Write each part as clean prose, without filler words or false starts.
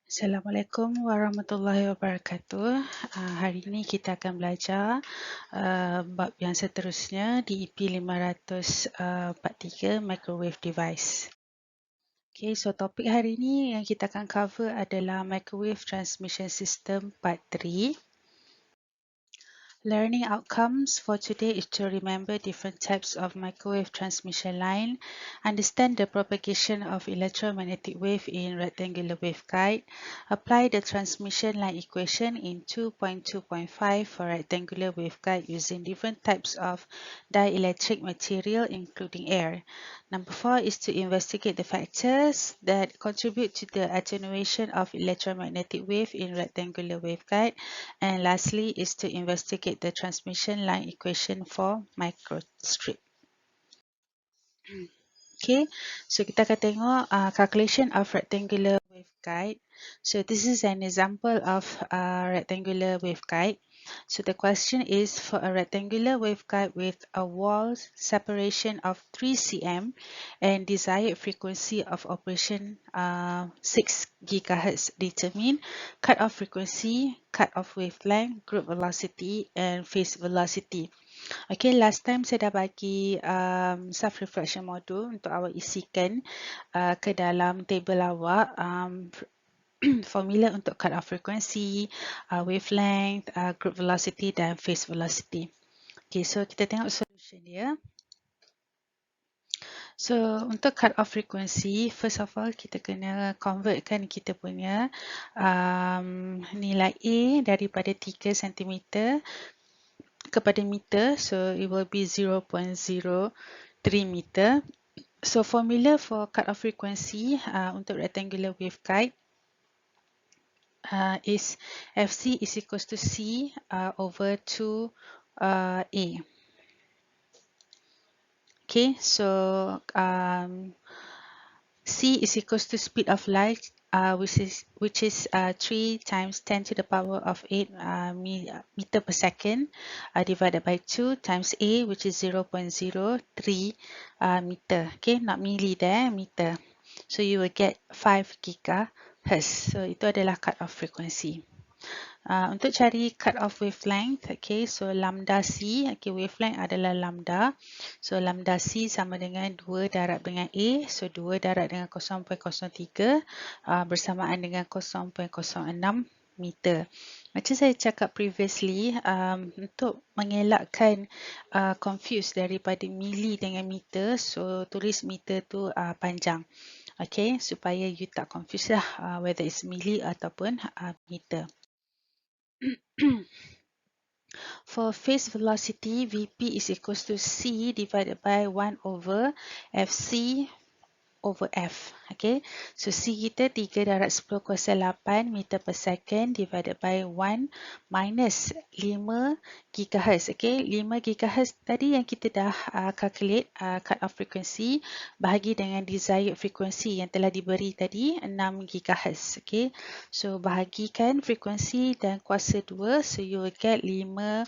Assalamualaikum warahmatullahi wabarakatuh. Hari ini kita akan belajar bab yang seterusnya di EP 543 Microwave Device. Okay, so topik hari ini yang kita akan cover adalah Microwave Transmission System Part 3. Learning outcomes for today is to remember different types of microwave transmission line, understand the propagation of electromagnetic wave in rectangular waveguide, apply the transmission line equation in 2.2.5 for rectangular waveguide using different types of dielectric material including air. Number 4 is to investigate the factors that contribute to the attenuation of electromagnetic wave in rectangular waveguide. And lastly is to investigate the transmission line equation for microstrip. Okay, so kita akan tengok calculation of rectangular waveguide. So this is an example of rectangular waveguide. So the question is for a rectangular waveguide with a wall separation of 3 cm and desired frequency of operation 6 GHz. Determine cut-off frequency, cut-off wavelength, group velocity and phase velocity. Okay, last time saya dah bagi self-reflection module untuk awak isikan ke dalam table awak formula untuk cut-off frequency, wavelength, group velocity dan phase velocity. Okay, so kita tengok solution dia. So, untuk cut-off frequency, first of all, kita kena convertkan kita punya nilai A daripada 3 cm kepada meter. So, it will be 0.03 meter. So, formula for cut-off frequency untuk rectangular waveguide is FC is equals to C over 2 A. Okay, so C is equals to speed of light, which is 3 times 10 to the power of 8 meter per second, divided by 2 times A, which is 0.03 meter. Okay, not milli there, meter. So you will get 5 gigahertz. So itu adalah cut-off frequency. Untuk cari cut-off wavelength, okay, so lambda C, okay, wavelength adalah lambda. So lambda C sama dengan 2 darab dengan A, so 2 darab dengan 0.03 bersamaan dengan 0.06 meter. Macam saya cakap previously, untuk mengelakkan confuse daripada mili dengan meter, so tulis meter tu panjang. Okay, supaya you tak confuse lah whether it's mili ataupun meter. For phase velocity, Vp is equals to C divided by 1 over Fc over F. Okay, so C kita 3 darab 10 kuasa 8 meter per second divided by 1 minus 5 GHz. Okay, 5 GHz tadi yang kita dah calculate cut-off frequency bahagi dengan desired frequency yang telah diberi tadi 6 GHz. Okay, so bahagikan frequency dan kuasa 2, so you will get 5.43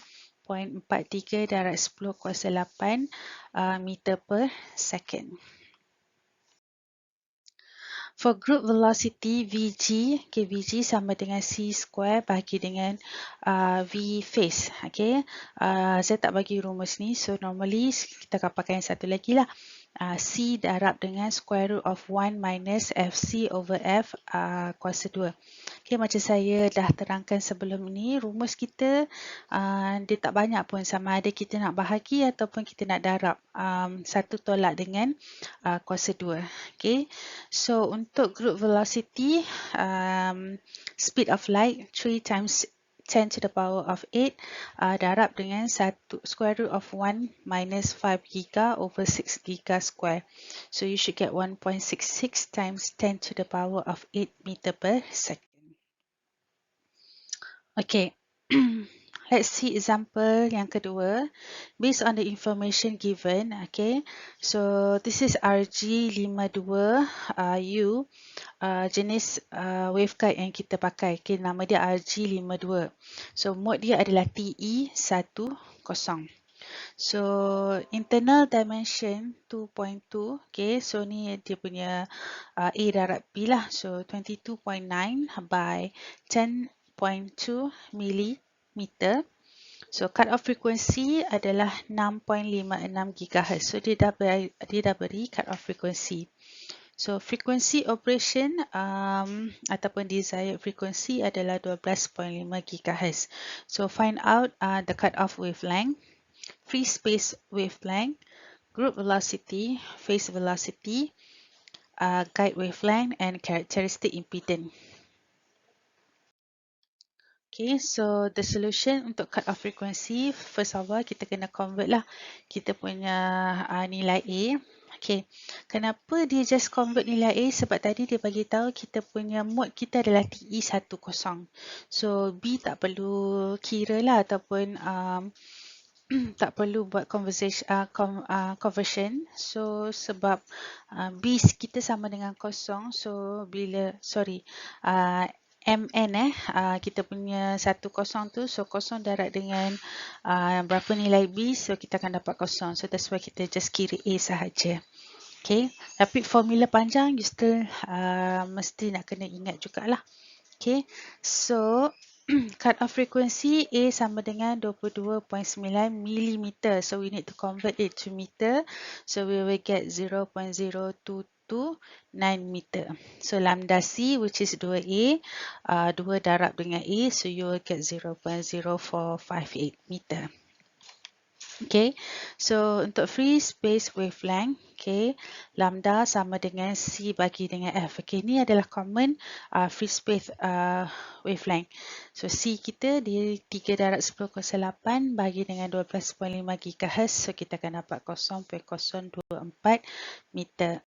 darab 10 kuasa 8 meter per second. For group velocity Vg, okay, Vg sama dengan C square bahagi dengan V phase. Okay, saya tak bagi rumus ni, so normally kita akan pakai yang satu lagi lah. C darab dengan square root of 1 minus Fc over F kuasa 2. Okay, macam saya dah terangkan sebelum ni, rumus kita dia tak banyak pun, sama ada kita nak bahagi ataupun kita nak darab satu tolak dengan kuasa 2. Okay, so untuk group velocity, speed of light 3 times 10 to the power of 8 darab dengan square root of 1 minus 5 giga over 6 giga square. So you should get 1.66 times 10 to the power of 8 meter per second. Okay, let's see example yang kedua. Based on the information given, okay, so this is RG52U, jenis waveguide yang kita pakai. Okay, nama dia RG52. So mode dia adalah TE10. So internal dimension 2.2. Okay, so ni dia punya A darab B lah. So 22.9 by 10.2 millimeter. So cut off frequency adalah 6.56 GHz. So dia dah beri cut off frequency. So frequency operation ataupun desired frequency adalah 12.5 GHz. So find out the cut off wavelength, free space wavelength, group velocity, phase velocity, guide wavelength and characteristic impedance. Okay, so the solution untuk cut off frequency, first of all kita kena convert lah kita punya nilai A. Okay, kenapa dia just convert nilai A? Sebab tadi dia bagi tahu kita punya mode kita adalah TE10. So B tak perlu kira lah ataupun tak perlu buat conversion. So sebab B kita sama dengan kosong. So bila MN kita punya 10 tu, so kosong darab dengan berapa nilai B, so kita akan dapat kosong. So that's why kita just kira A sahaja. Okay, tapi formula panjang you still mesti nak kena ingat jugalah. Okay, so cut off frequency A sama dengan 22.9 mm. So we need to convert it to meter. So we will get 0.0229 meter. So lambda C, which is 2A, 2 darab dengan A, so you will get 0.0458 meter. Okay, so untuk free space wavelength, okay, lambda sama dengan C bagi dengan F. Okay, ini adalah common free space wavelength. So C kita di 3 darab 10/8 bagi dengan 12.5 GHz. So kita akan dapat 0.024 meter.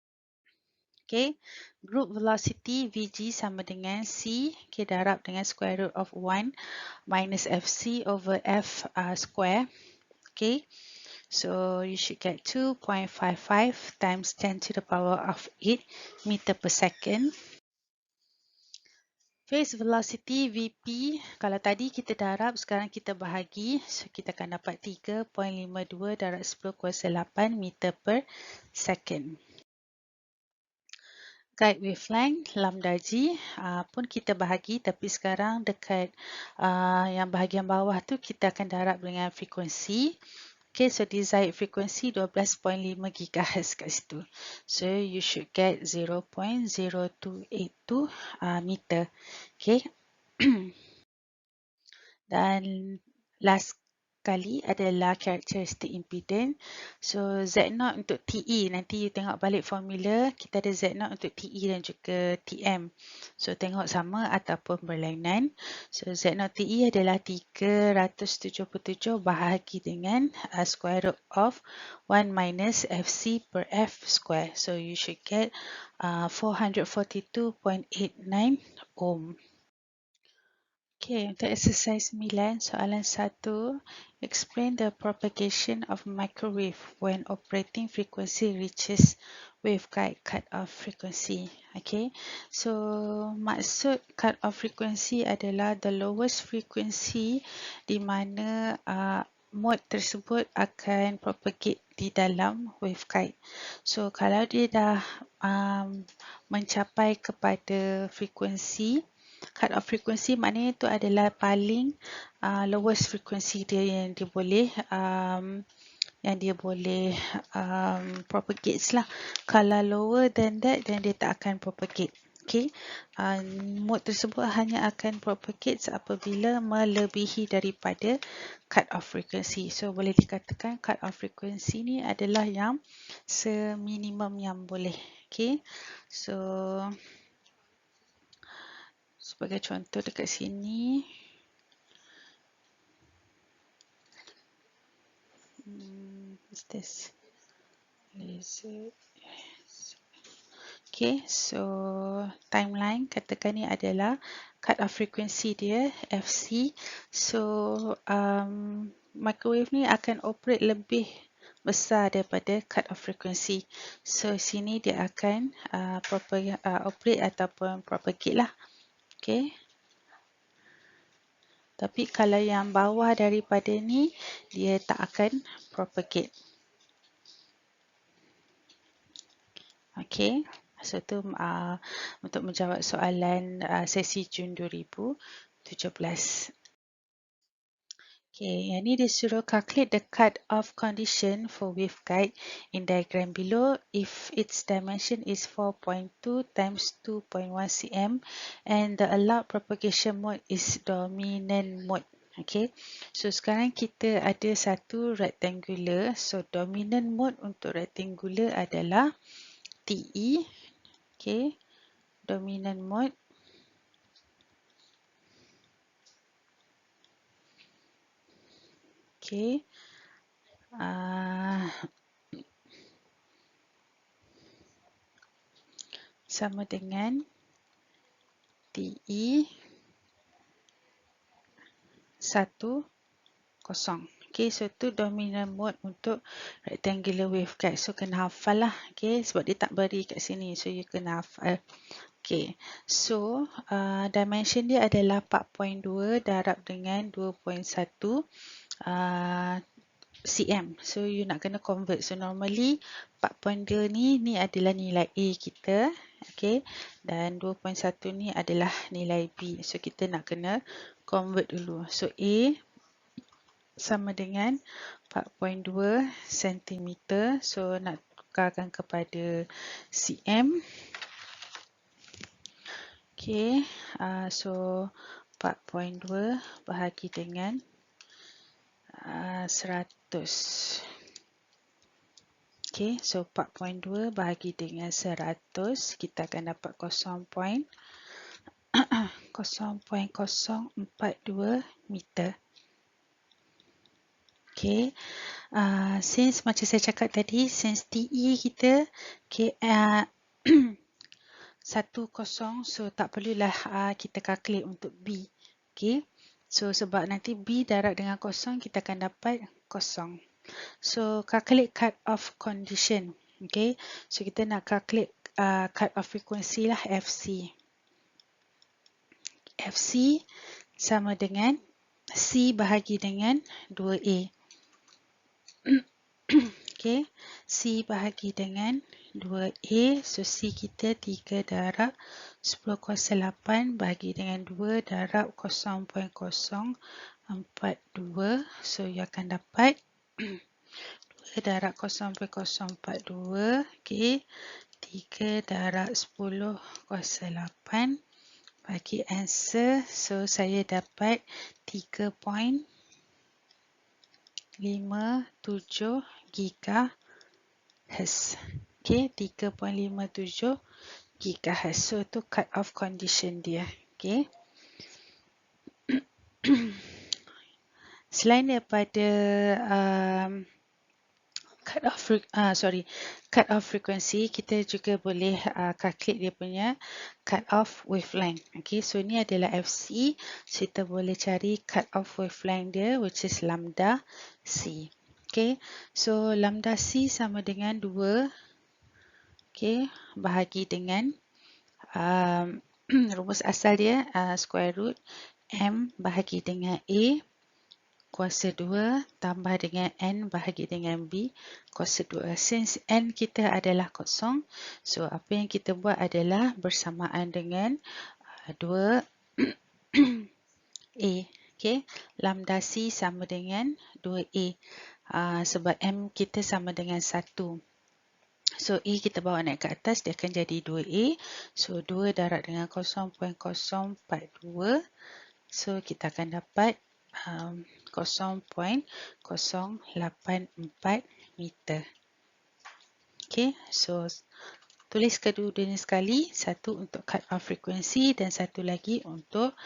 Okay, group velocity Vg sama dengan C, okay, darab dengan square root of 1 minus Fc over F square. Okay, so you should get 2.55 times 10 to the power of 8 meter per second. Phase velocity Vp, kalau tadi kita darab, sekarang kita bahagi. So kita akan dapat 3.52 darab 10^8 meter per second. Guide wavelength lambda G pun kita bahagi, tapi sekarang dekat yang bahagian bawah tu kita akan darab dengan frekuensi. Okay, so desired frequency 12.5 GHz kat situ. So you should get 0.0282 meter. Okay. Dan last kali adalah characteristic impedance. So Z0 untuk TE, nanti you tengok balik formula, kita ada Z0 untuk TE dan juga TM. So tengok sama ataupun berlainan. So Z0 TE adalah 377 bahagi dengan square root of 1 minus FC per F square. So you should get 442.89 ohm. Okay, untuk exercise 9, soalan 1. Explain the propagation of microwave when operating frequency reaches waveguide cut-off frequency. Okay, so maksud cut-off frequency adalah the lowest frequency di mana mode tersebut akan propagate di dalam waveguide. So kalau dia dah mencapai kepada frekuensi, cut off frequency maknanya itu adalah paling lowest frequency dia yang dia boleh propagates lah. Kalau lower than that, then dia tak akan propagate. Okay, mode tersebut hanya akan propagate apabila melebihi daripada cut off frequency. So boleh dikatakan cut off frequency ni adalah yang seminimum yang boleh. Okay, so sebagai contoh dekat sini, what's this? Laser. Okay, so timeline katakan ni adalah cut off frequency dia FC. So microwave ni akan operate lebih besar daripada cut off frequency. So sini dia akan operate ataupun propagate lah. Okay. Tapi kalau yang bawah daripada ni, dia tak akan propagate. Okey. So tu untuk menjawab soalan sesi Jun 2017. Okay, yang ni dia suruh calculate the cut-off condition for waveguide in diagram below if its dimension is 4.2 times 2.1 cm and the allowed propagation mode is dominant mode. Okay, so sekarang kita ada satu rectangular. So dominant mode untuk rectangular adalah TE. Okay, dominant mode. Okay. Sama dengan TE 1, 0. Okay, so tu dominant mode untuk rectangular waveguide. So kena hafal lah. Okay, sebab dia tak beri kat sini. So you kena hafal. Okay, so dimension dia adalah 4.2 darab dengan 2.1 cm. So you nak kena convert. So normally 4.2 ni adalah nilai A kita. Okay, dan 2.1 ni adalah nilai B. So kita nak kena convert dulu. So A sama dengan 4.2 cm. So nak tukarkan kepada cm. Okay, so 4.2 bahagi dengan 100. Okay, so 4.2 bahagi dengan 100, kita akan dapat 0.0042 meter. Okay, since macam saya cakap tadi, since TE kita okay, 1, 0, so tak perlulah kita calculate untuk B. Okay, so sebab nanti B darab dengan 0, kita akan dapat 0. So calculate cut-off condition. Okay, so kita nak calculate cut-off frequency lah, FC. FC sama dengan C bahagi dengan 2A. Okay, C bahagi dengan 2A. So C kita 3 darab 10/8 bahagi dengan 2 darab 0.042. So you akan dapat 2 darab 0.042. Okay, 3 darab 10/8 bagi answer. So saya dapat 3.57 GHz. Okay, 3.57 GHz. So tu cut off condition dia. Okay. Selain daripada cut off frequency, kita juga boleh calculate dia punya cut off wavelength. Okay, so ni adalah FC. So kita boleh cari cut off wavelength dia, which is lambda C. Okay, so lambda C sama dengan 2. Okay, bahagi dengan rumus asal dia square root M bahagi dengan A kuasa 2 tambah dengan N bahagi dengan B kuasa 2. Since N kita adalah kosong, so apa yang kita buat adalah bersamaan dengan 2 A. Okay, lambda C sama dengan 2A. Sebab M kita sama dengan 1. So A kita bawa naik ke atas, dia akan jadi 2A. So 2 darab dengan 0.042. So kita akan dapat 0.084 meter. Okay, so tulis kedua-duanya sekali, satu untuk cut off frequency dan satu lagi untuk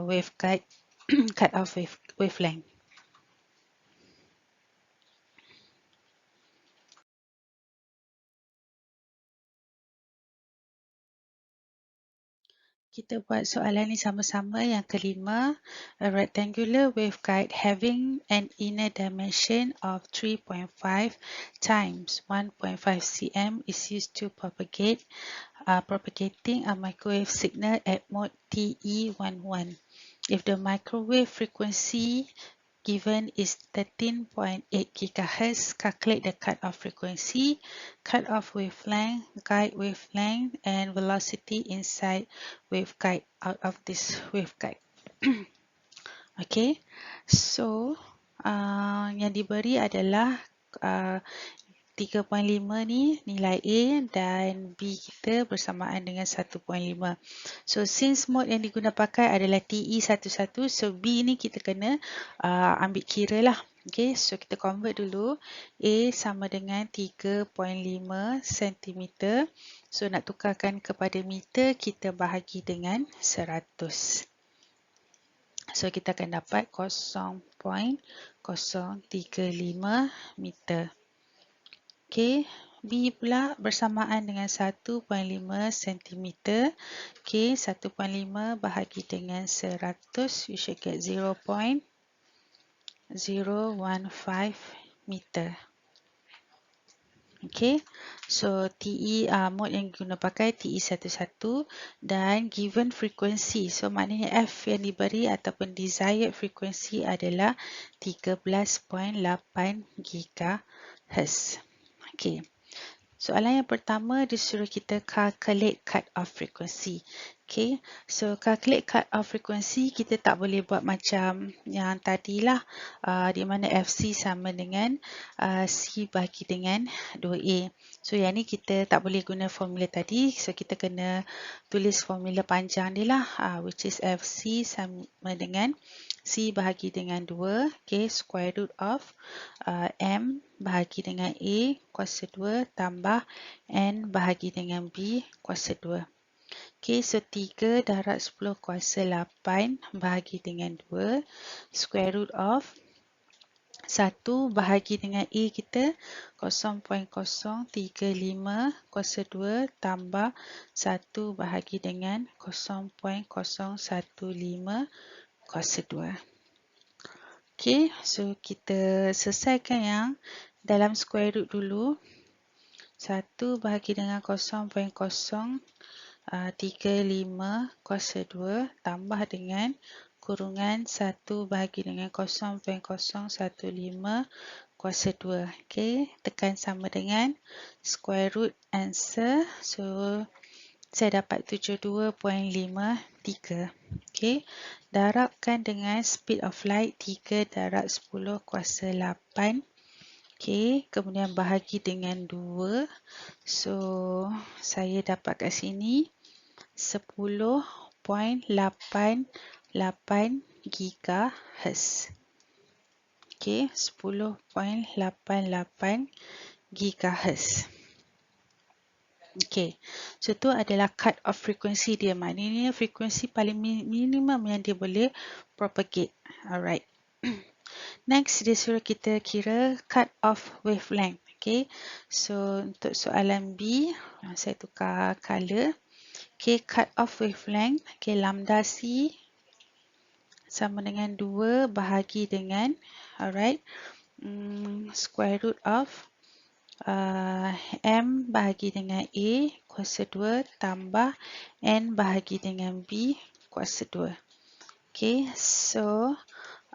waveguide cut off wavelength. Kita buat soalan ni sama-sama. Yang kelima, a rectangular waveguide having an inner dimension of 3.5 times 1.5 cm is used to propagating a microwave signal at mode TE11. If the microwave frequency given is 13.8 GHz, calculate the cutoff frequency, cutoff wavelength, guide wavelength, and velocity inside waveguide out of this waveguide. Okay, so yang diberi adalah 3.5 ni nilai A dan B kita bersamaan dengan 1.5. So since mode yang diguna pakai adalah TE11, so B ni kita kena ambil kira lah. Okay, so kita convert dulu. A sama dengan 3.5 cm. So nak tukarkan kepada meter, kita bahagi dengan 100. So kita akan dapat 0.035 meter. Okay, B pula bersamaan dengan 1.5 cm. Okay, 1.5 bahagi dengan 100, we should get 0.015 meter. Okay, so mode yang guna pakai TE11 dan given frequency. So maknanya F yang diberi ataupun desired frequency adalah 13.8 GHz. Okay, soalan yang pertama disuruh kita calculate cut-off frequency. Okay, so calculate cut-off frequency kita tak boleh buat macam yang tadilah, di mana FC sama dengan C bagi dengan 2A. So yang ni kita tak boleh guna formula tadi, so kita kena tulis formula panjang dia lah, which is FC sama dengan C bahagi dengan 2, okay, square root of M bahagi dengan A kuasa 2 tambah N bahagi dengan B kuasa 2. Okay, so 3 darab 10 kuasa 8 bahagi dengan 2 square root of 1 bahagi dengan A kita 0.035 kuasa 2 tambah 1 bahagi dengan 0.015 kuasa 2. Okay, so kita selesaikan yang dalam square root dulu. 1 bahagi dengan 0.035 kuasa 2 tambah dengan kurungan 1 bahagi dengan 0.015 kuasa 2. Okay, tekan sama dengan square root answer. So saya dapat 72.53. Okay, darabkan dengan speed of light 3 darab 10 kuasa 8. Okay, kemudian bahagi dengan 2. So saya dapat kat sini 10.88 GHz. Okay, 10.88 GHz. Okay, so tu adalah cut off frequency dia. Maknanya frekuensi paling minimum yang dia boleh propagate. Alright. Next, dia suruh kita kira cut off wavelength. Okay, so untuk soalan B, saya tukar color. Okay, cut off wavelength. Okay, lambda C sama dengan 2 bahagi dengan, alright, square root of M bahagi dengan A kuasa 2 tambah N bahagi dengan B kuasa 2. Okay, so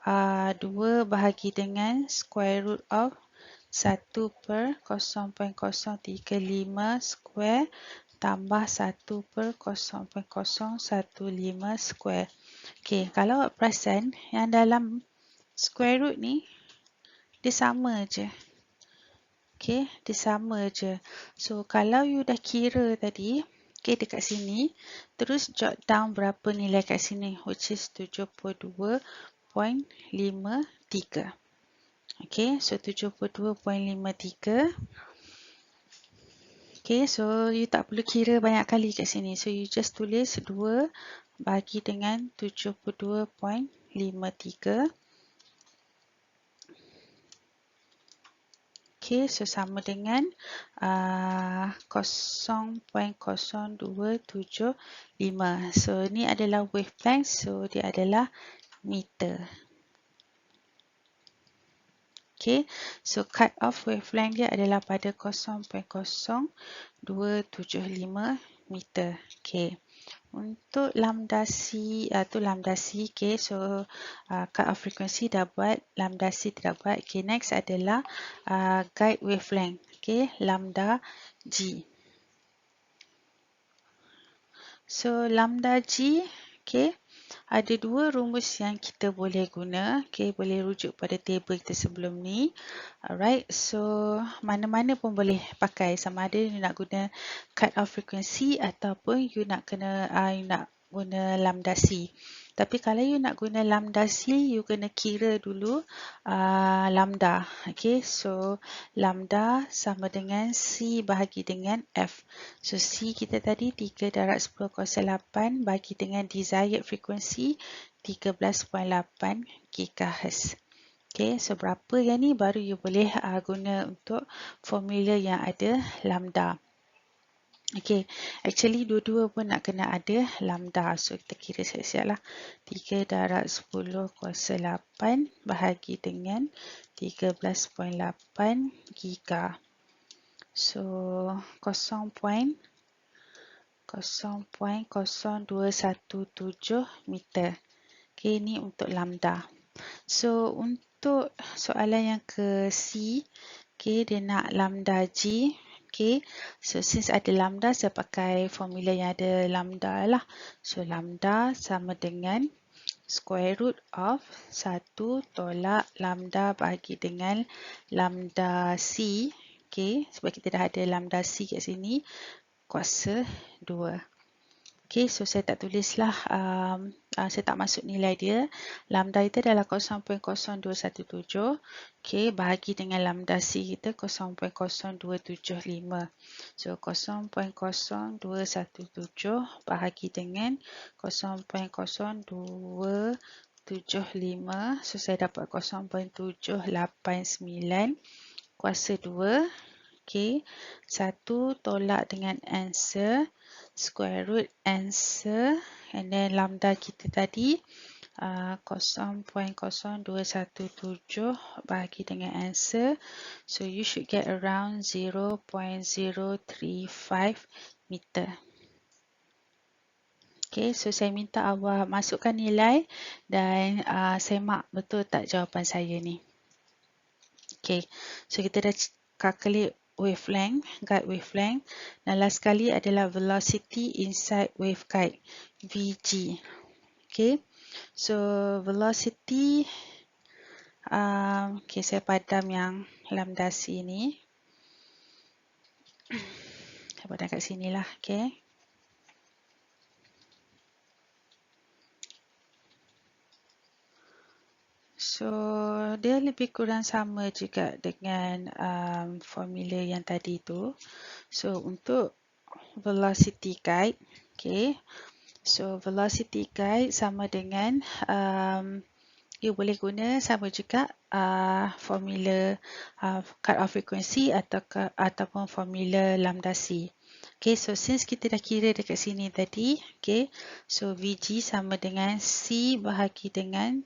2 bahagi dengan square root of 1 per 0.035 square tambah 1 per 0.015 square. Okay, kalau awak perasan yang dalam square root ni dia sama je. Okay, dia sama je. So, kalau you dah kira tadi, okay, dekat sini, terus jot down berapa nilai kat sini, which is 72.53. Okay, so 72.53. Okay, so you tak perlu kira banyak kali kat sini. So, you just tulis 2 bagi dengan 72.53. Okay, so sama dengan 0.0275. So ni adalah wavelength, so dia adalah meter. Okay, so cut off wavelength dia adalah pada 0.0275 meter. Okay, untuk lambda C, tu lambda C. Okay, so cut off frequency dah buat, lambda C tidak buat. Okay, next adalah guide wavelength. Okay, lambda G. So lambda G, okay, ada dua rumus yang kita boleh guna. Okay, boleh rujuk pada table kita sebelum ni. Alright, so mana-mana pun boleh pakai, sama ada you nak guna cut off frequency ataupun you nak guna lambda C. Tapi kalau you nak guna lambda C, you kena kira dulu lambda. Okay, so lambda sama dengan C bahagi dengan F. So C kita tadi 3 darab 10 kuasa 8 bagi dengan desired frequency 13.8 GHz. Okay, so berapa yang ni baru you boleh guna untuk formula yang ada lambda. Okay, actually dua-dua pun nak kena ada lambda. So kita kira siap-siap lah. 3 darab 10 kuasa 8 bahagi dengan 13.8 giga. So 0.0217 meter. Okay, ni untuk lambda. So untuk soalan yang ke C, okay, dia nak lambda G. Okay, so since ada lambda, saya pakai formula yang ada lambda lah. So lambda sama dengan square root of 1 tolak lambda bagi dengan lambda C. Okay, sebab kita dah ada lambda C kat sini, kuasa 2. Okay, so saya tak tulislah, saya tak masuk nilai dia. Lambda itu adalah 0.0217. Okay, bahagi dengan lambda C kita 0.0275. So 0.0217 bahagi dengan 0.0275. So saya dapat 0.789 kuasa 2. Okay, 1 tolak dengan answer, square root answer, and then lambda kita tadi 0.0217 bagi dengan answer. So you should get around 0.035 meter. Okay, so saya minta awak masukkan nilai dan semak betul tak jawapan saya ni. Okay, so kita dah calculate wavelength, guide wavelength, dan last sekali adalah velocity inside waveguide, Vg. Okay, so velocity, okay, saya padam yang lambda C ni. Saya padam kat sini lah, okay. So dia lebih kurang sama juga dengan formula yang tadi tu. So untuk velocity guide, okay, so velocity guide sama dengan you boleh guna sama juga formula cut off frequency ataupun formula lambda C. Okay, so since kita dah kira dekat sini tadi, okay, so Vg sama dengan C bahagi dengan,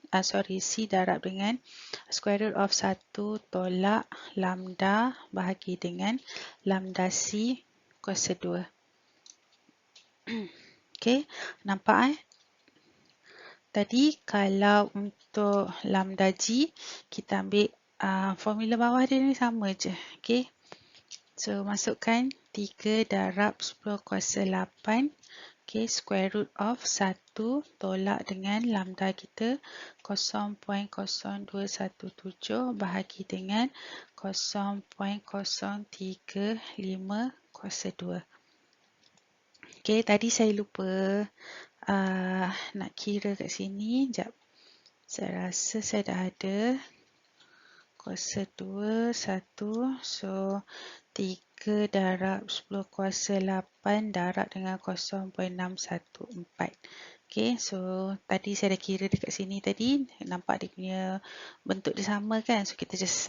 C darab dengan square root of 1 tolak lambda bahagi dengan lambda C kuasa 2. Okay, nampak Tadi kalau untuk lambda G, kita ambil formula bawah dia ni sama je. Okay, so masukkan 3 darab 10 kuasa 8, okay, square root of 1 tolak dengan lambda kita 0.0217 bahagi dengan 0.035 kuasa 2. Okay, tadi saya lupa nak kira kat sini. Sekejap. Saya rasa saya dah ada kuasa 2, 1. So 3 3 darab 10 kuasa 8 darab dengan 0.614. Okay, so tadi saya dah kira dekat sini tadi, nampak dia punya bentuk dia sama kan. So kita just,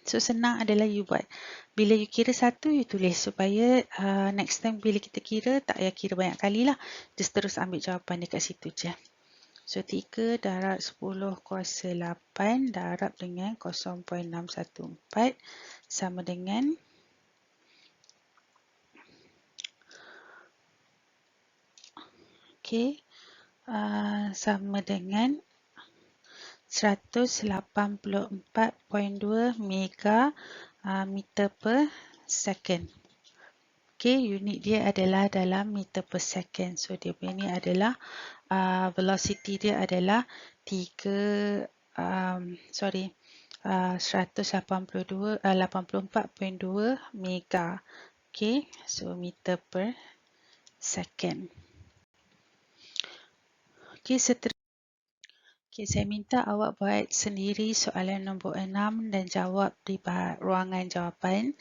so senang adalah you buat. Bila you kira satu, you tulis supaya next time bila kita kira, tak payah kira banyak kali lah. Just terus ambil jawapan dekat situ je. So 3 darab 10 kuasa 8 darab dengan 0.614 sama dengan sama dengan 184.2 mega meter per second. Unit dia adalah dalam meter per second. So dia punya ni adalah velocity dia adalah 184.2 mega. So meter per second. Seterusnya saya minta awak buat sendiri soalan nombor 6 dan jawab di ruangan jawapan.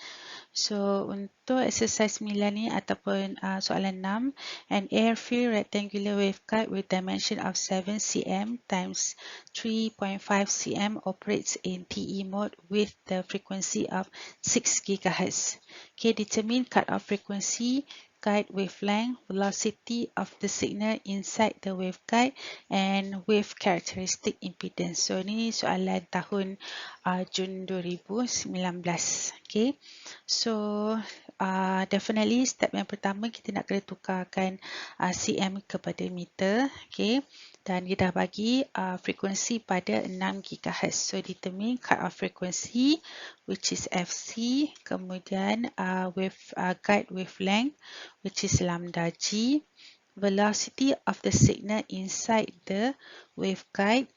So untuk exercise 9 ni ataupun soalan 6, an air-filled rectangular waveguide with dimension of 7 cm times 3.5 cm operates in TE mode with the frequency of 6 GHz. Determine cut-off frequency, guide wavelength, velocity of the signal inside the waveguide and wave characteristic impedance. So ni soalan tahun Jun 2019. So definitely step yang pertama kita nak kena tukarkan cm kepada meter. Dan dia dah bagi frekuensi pada 6 GHz. So determine cut-off frequency which is FC, kemudian guide wavelength which is lambda g, velocity of the signal inside the waveguide.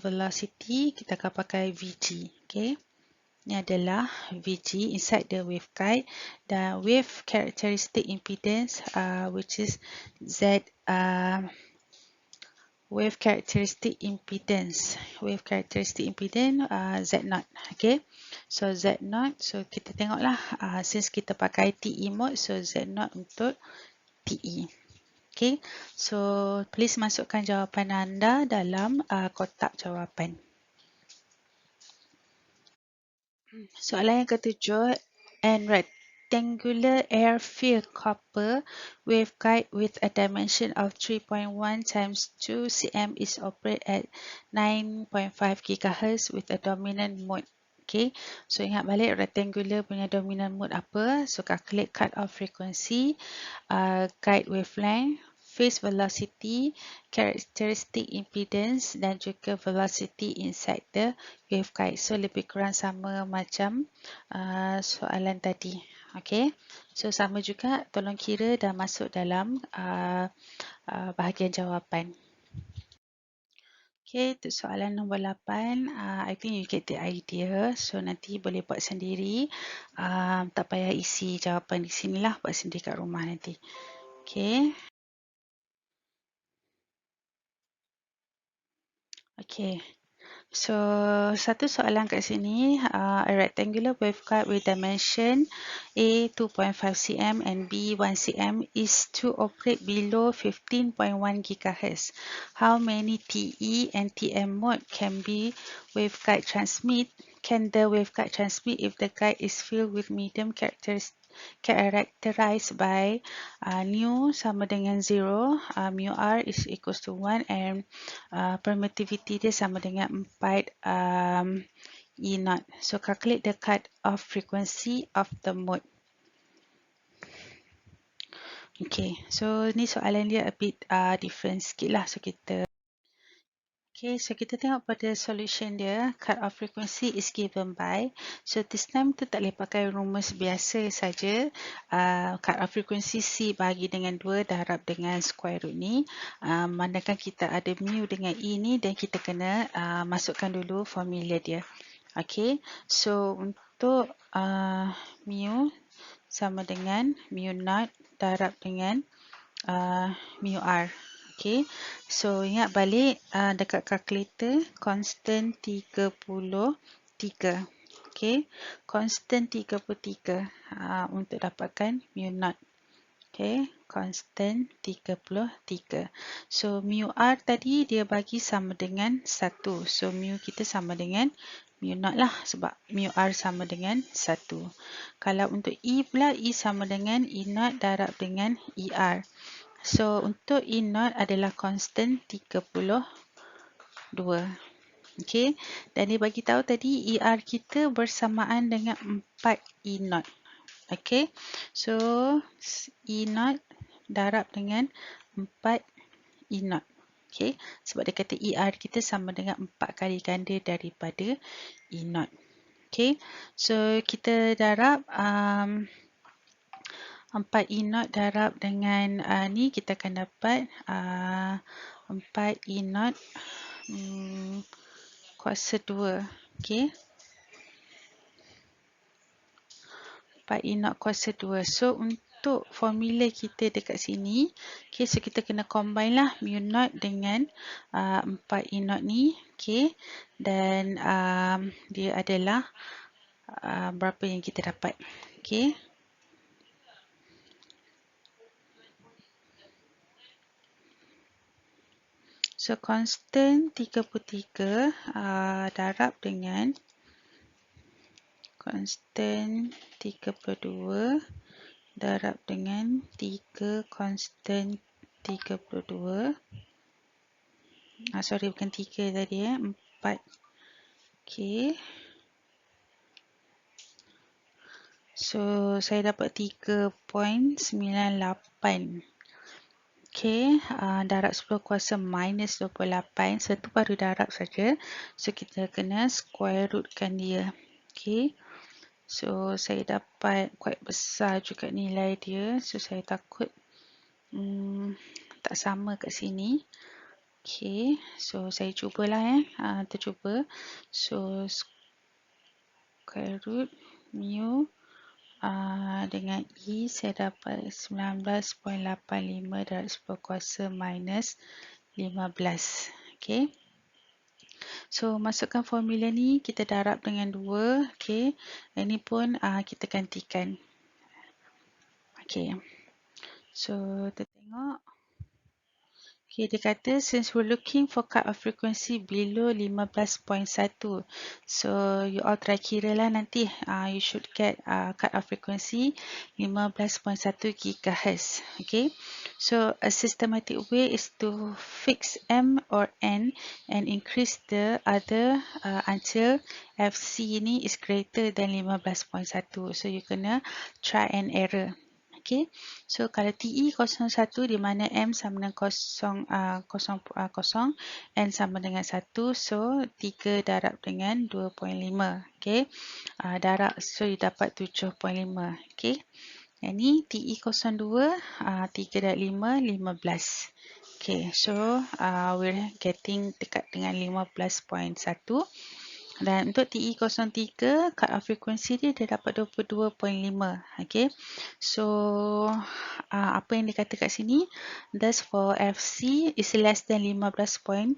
Velocity kita akan pakai Vg. Ini adalah Vg inside the waveguide, dan wave characteristic impedance which is Z. Wave characteristic impedance Z0. So Z0, so kita tengoklah since kita pakai TE mode, so Z0 untuk TE. So please masukkan jawapan anda dalam kotak jawapan. Soalan yang ketujuh, an rectangular air-filled copper waveguide with a dimension of 3.1 times 2 cm is operated at 9.5 GHz with a dominant mode. So ingat balik rectangular punya dominant mode apa. So calculate cut-off frequency, guide wavelength, phase velocity, characteristic impedance dan juga velocity inside the waveguide. So lebih kurang sama macam soalan tadi. So sama juga, tolong kira dan masuk dalam bahagian jawapan. Untuk soalan nombor 8, I think you get the idea. So nanti boleh buat sendiri. Tak payah isi jawapan di sinilah, buat sendiri kat rumah nanti. So satu soalan kat sini, a rectangular waveguide with dimension A 2.5 cm and B 1 cm is to operate below 15.1 GHz. How many TE and TM mode can the waveguide transmit if the guide is filled with medium characterized by nu sama dengan 0, mu r is equals to 1 and permittivity dia sama dengan 4 E0. So calculate the cut-off frequency of the mode. So ni soalan dia a bit different sikit lah. So kita tengok pada solution dia. Cut-off frequency is given by, so this time tu tak boleh pakai rumus biasa saja. Cut-off frequency C bagi dengan 2 darab dengan square root ni. Mandakan kita ada mu dengan E ni, dan kita kena masukkan dulu formula dia. So untuk mu sama dengan mu naught darab dengan mu r. So ingat balik dekat calculator constant 33. Okay, constant 33 untuk dapatkan mu naught. Okay, constant 33. So, mu R tadi dia bagi sama dengan 1. So, mu kita sama dengan mu naught lah sebab mu R sama dengan 1. Kalau untuk E pula, E sama dengan E naught darab dengan ER. So, untuk E naught adalah constant 32. Okay, dan dia bagi tahu tadi ER kita bersamaan dengan 4 E naught. Okay, so E naught darab dengan 4 E naught. Okay, sebab dia kata ER kita sama dengan 4 kali ganda daripada E naught. Okay, so kita darab 4 E naught darab dengan ni kita akan dapat 4 E naught kuasa 2. Okay, 4 E naught kuasa 2. So, untuk formula kita dekat sini, okay, so kita kena combine lah mu naught dengan 4 E naught ni. Okay, dan dia adalah berapa yang kita dapat. Okay. So, constant 33 darab dengan constant 32 darab dengan 3 constant 32. Sorry, bukan 3 tadi 4. Okay. So, saya dapat 3.98. Okay, darab 10 kuasa minus 28. So, itu baru darab saja. So, kita kena square rootkan dia. Okay, so saya dapat quite besar juga nilai dia. So, saya takut tak sama kat sini. Okay, so saya cubalah kita cuba. So, square root mu dengan E saya dapat 19.85 darab 10 kuasa minus 15. Okay. So, masukkan formula ni, kita darab dengan 2. Okay. Ini pun kita gantikan. Okay. So, kita tengok. Okay, dia kata since we're looking for cut-off frequency below 15.1. So, you all try kira lah nanti. You should get cut-off frequency 15.1 GHz. Okay. So, a systematic way is to fix M or N and increase the other until FC ni is greater than 15.1. So, you kena try and error. Okay, so kalau TE 01 di mana M sama dengan 0, N sama dengan 1, so 3 darab dengan 2.5, okay, darab, so you dapat 7.5, okay, yang ni TE 02, 3 darab 5, 15, okay, so we're getting dekat dengan 15.1. Dan untuk TE03, cut-off frequency dia dapat 22.5. Okay. So, apa yang dikata kat sini? Thus, for FC is less than 15.1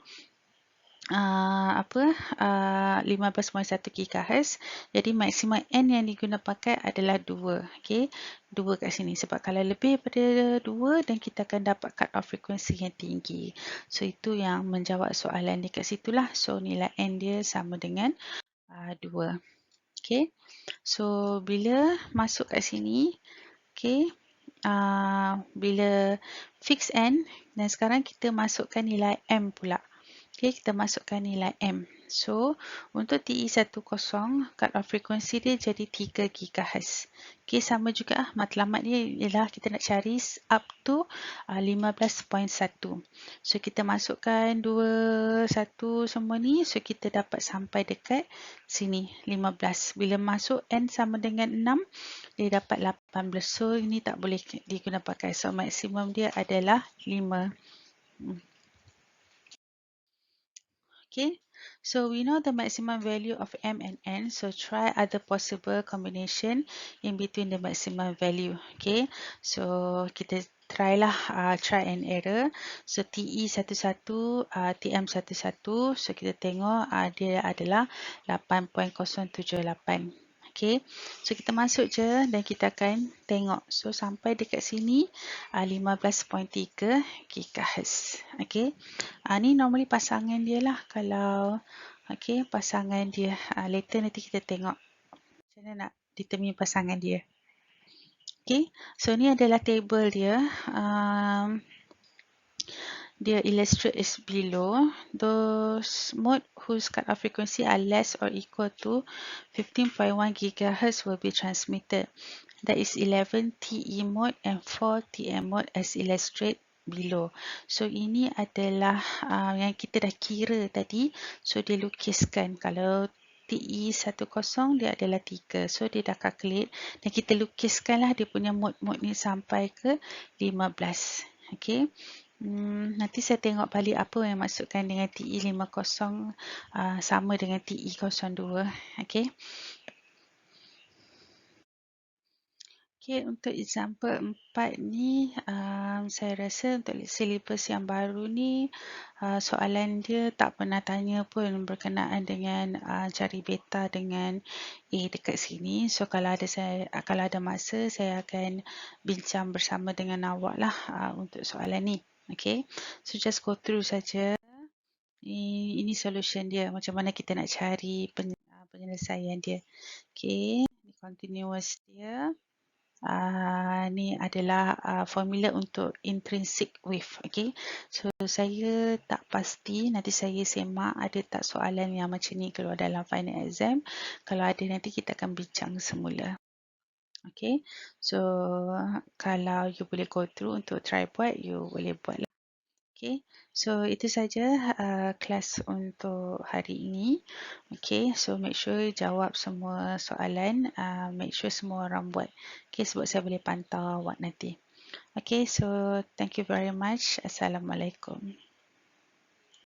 GHz. Jadi, maksimum N yang diguna pakai adalah 2. Okay. 2 kat sini. Sebab kalau lebih daripada 2, dan kita akan dapat cut-off frequency yang tinggi. So, itu yang menjawab soalan dekat situlah. So, nilai N dia sama dengan 2. Okay. So, bila masuk kat sini, okay, bila fix N, dan sekarang kita masukkan nilai M pula. Okay, kita masukkan nilai M. So, untuk TE10, cut-off frequency dia jadi 3 GHz. Okay, sama juga matlamat dia ialah kita nak cari up to 15.1. So, kita masukkan 2, 1 semua ni. So, kita dapat sampai dekat sini, 15. Bila masuk N sama dengan 6, dia dapat 18. So, ini tak boleh digunakan pakai. So, maksimum dia adalah 5. Okay, so we know the maximum value of M and N, so try other possible combination in between the maximum value. Okay, so kita try lah, try and error. So TE 11, TM 11. So kita tengok dia adalah 8.078. Okay, so kita masuk je dan kita akan tengok. So sampai dekat sini 15.3 GHz. Okay, ni normally pasangan dia lah. Kalau okay, pasangan dia later nanti kita tengok macam mana nak determine pasangan dia. Okay, so ni adalah table dia. Dia illustrate is below. Those mode whose cutoff frequency are less or equal to 15.1 GHz will be transmitted. That is 11 TE mode and 4 TM mode as illustrated below. So ini adalah yang kita dah kira tadi. So dia lukiskan. Kalau TE 10 dia adalah 3. So dia dah calculate dan kita lukiskanlah dia punya mode-mode ni sampai ke 15. Okay. Nanti saya tengok balik apa yang masukkan dengan TE50 sama dengan TE02. Okay. Okay, untuk example 4 ni, saya rasa untuk silibus yang baru ni, soalan dia tak pernah tanya pun berkenaan dengan cari beta dengan A dekat sini. So kalau ada masa, saya akan bincang bersama dengan awak lah untuk soalan ni. Okay, so just go through saja. Ini solution dia, macam mana kita nak cari penyelesaian dia. Okay, continuous dia. Ni adalah formula untuk intrinsic wave. Okay, so saya tak pasti, nanti saya semak ada tak soalan yang macam ni keluar dalam final exam. Kalau ada, nanti kita akan bincang semula. Okay, so kalau you boleh go through untuk try buat, you boleh buat lah. Okay, so itu saja kelas untuk hari ini. Okay, so make sure jawab semua soalan, make sure semua orang buat. Okay, sebab saya boleh pantau awak nanti. Okay, so thank you very much. Assalamualaikum.